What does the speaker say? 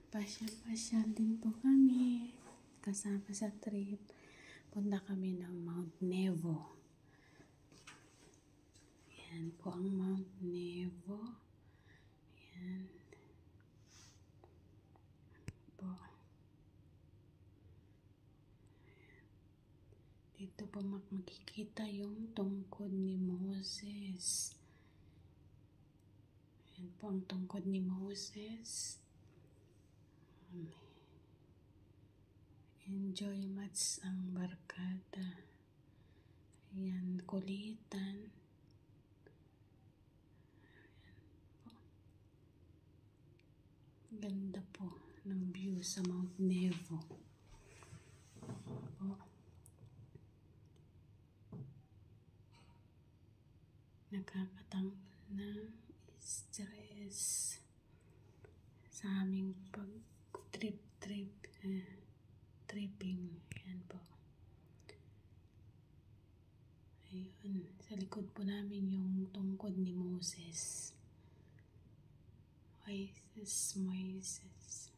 Pasyal-pasyal din po kami. Kasama sa trip. Punta kami ng Mount Nebo. Yan po ang Mount Nebo. Yan po. Dito po makikita yung tungkod ni Moses. Yan po ang tungkod ni Moses. Enjoy much ang barkada. Ayan, kulitan. Ganda po ng view sa Mount Nebo. Po. Nakakatanggal ng stress sa aming tripping. Ayan po. Ayun, sa likod po namin yung tungkod ni Moses. Moises.